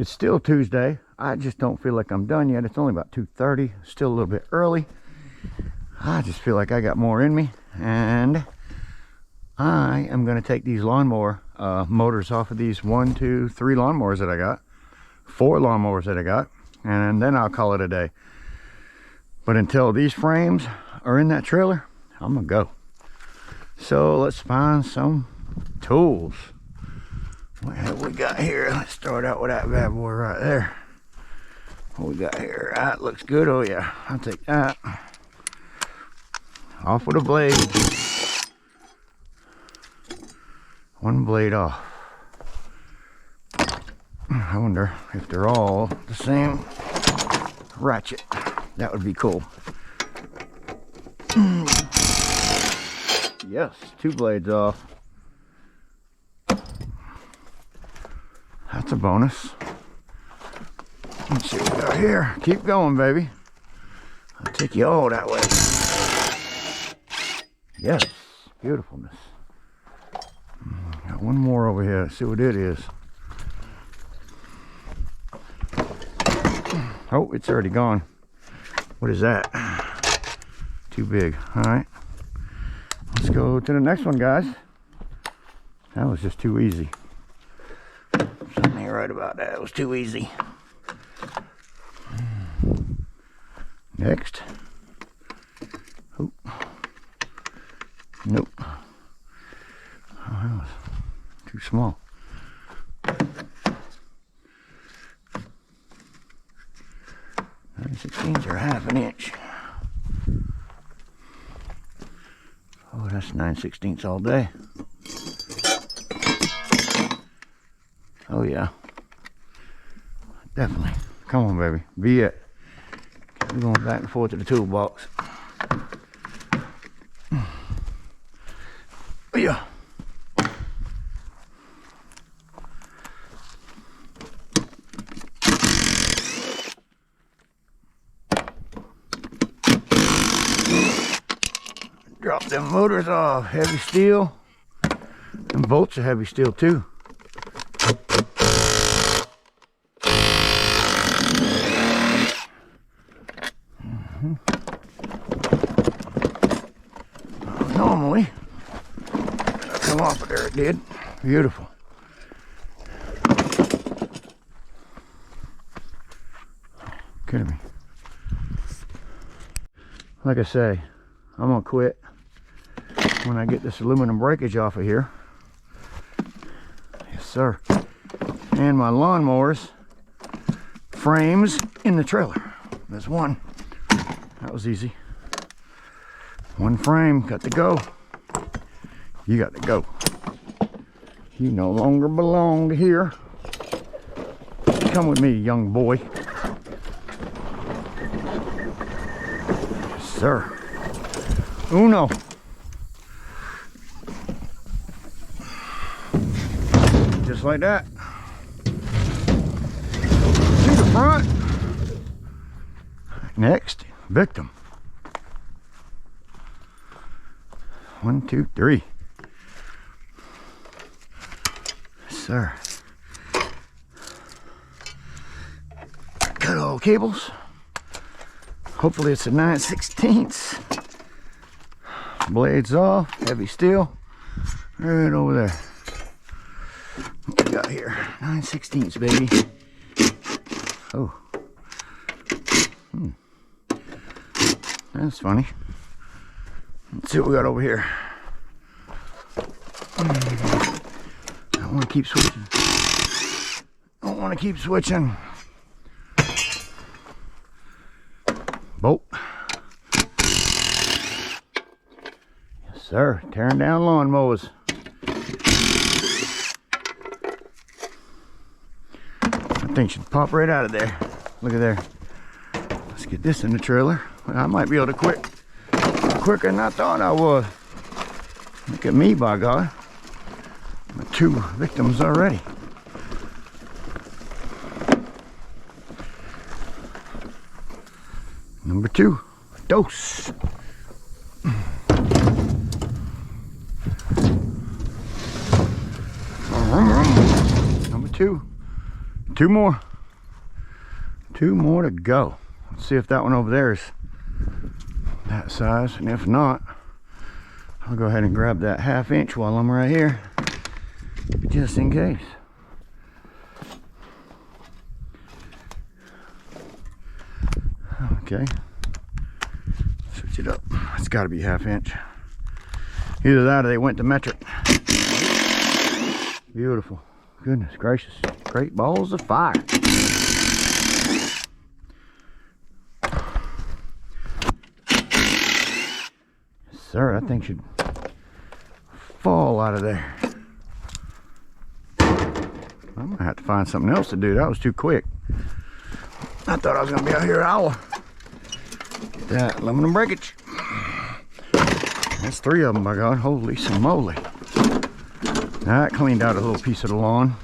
It's still Tuesday. I just don't feel like I'm done yet. It's only about 2:30, still a little bit early. I just feel like I got more in me, and I am going to take these lawnmower motors off of these 1, 2, 3 lawnmowers that I got, 4 lawnmowers that I got, and then I'll call it a day. But until these frames are in that trailer, I'm gonna go. So let's find some tools. What have we got here? Let's start out with that bad boy right there. What we got here? That looks good. Oh yeah, I'll take that. Off with a blade. One blade off. I wonder if they're all the same ratchet. That would be cool. Yes, 2 blades off. That's a bonus. Let's see what we got here. Keep going, baby. I'll take you all that way. Yes, beautifulness. Got one more over here. Let's see what it is. Oh, it's already gone. What is that? Too big. All right. Let's go to the next one, guys. That was just too easy. Something ain't right about that. It was too easy. Next. Oh. Nope. Oh, that was too small. 9/16 or half an inch. Oh, that's 9/16 all day. Oh yeah, definitely. Come on, baby, be it. We're going back and forth to the toolbox. Oh yeah. Drop them motors off. Heavy steel. And bolts are heavy steel too. Normally, come off of there, it did. Beautiful. Kidding me. Like I say, I'm gonna quit when I get this aluminum breakage off of here. Yes, sir. And my lawnmowers frames in the trailer. There's one. That was easy. One frame, got to go. You got to go. You no longer belong here. Come with me, young boy. Yes, sir. Uno. Just like that. To the front. Next, victim. 1, 2, 3. Yes, sir. Cut all cables. Hopefully it's a 9/16. Blades off, heavy steel. Right over there. What we got here? 9/16, baby. Oh. That's funny. Let's see what we got over here. I want to keep switching. Don't want to keep switching. Bolt. Yes, sir. Tearing down lawnmowers. That thing should pop right out of there. Look at there. Let's get this in the trailer. I might be able to quit quicker than I thought I was. Look at me, by God. My 2 victims already. Number 2, dose. Number 2. 2 more. 2 more to go. Let's see if that one over there is that size, and if not, I'll go ahead and grab that 1/2 inch while I'm right here, just in case. Okay, switch it up. It's got to be 1/2 inch. Either that or they went to metric. Beautiful. Goodness gracious. Great balls of fire. Sir, that thing should fall out of there. I'm gonna have to find something else to do. That was too quick. I thought I was gonna be out here an hour. Get that aluminum breakage. That's 3 of them, by God. Holy moly. That cleaned out a little piece of the lawn.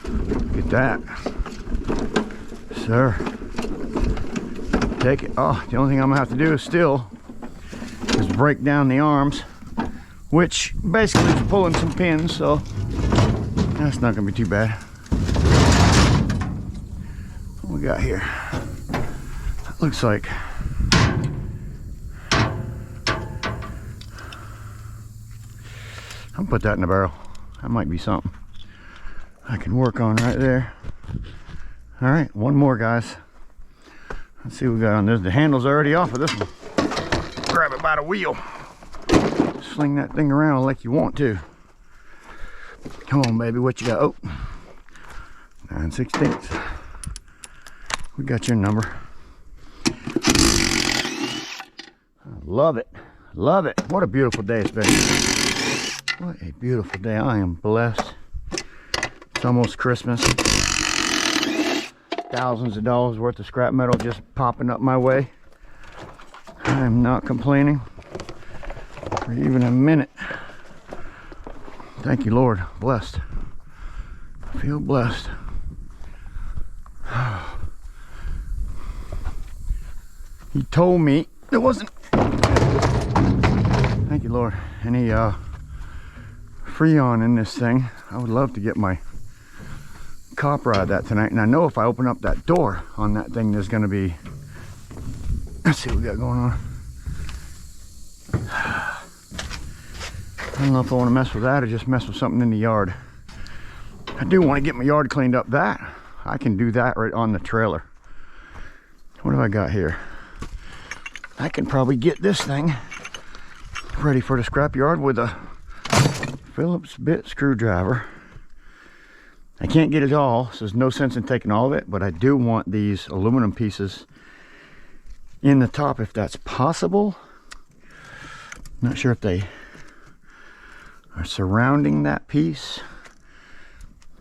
Look at that. Sir. Take it. Oh, the only thing I'm gonna have to do is break down the arms, which basically is pulling some pins, so that's not gonna be too bad. What we got here? That looks like I'll put that in the barrel. That might be something I can work on right there. All right, one more, guys. Let's see what we got on this. The handle's already off of this one. Grab it by the wheel. Sling that thing around like you want to. Come on, baby, what you got? Oh, 9/16. We got your number. I love it. Love it. What a beautiful day it's been. What a beautiful day. I am blessed. It's almost Christmas. Thousands of dollars worth of scrap metal just popping up my way. I am not complaining for even a minute. Thank you, Lord. Blessed. I feel blessed. He told me there wasn't, thank you, Lord, any Freon in this thing. I would love to get my copper out of that tonight. And I know if I open up that door on that thing, there's going to be, let's see what we got going on. I don't know if I want to mess with that or just mess with something in the yard. I do want to get my yard cleaned up. That I can do that right on the trailer. What have I got here? I can probably get this thing ready for the scrap yard with a Phillips bit screwdriver. I can't get it all, so there's no sense in taking all of it, but I do want these aluminum pieces in the top if that's possible. Not sure if they are surrounding that piece,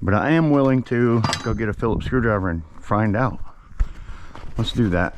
but I am willing to go get a Phillips screwdriver and find out. Let's do that.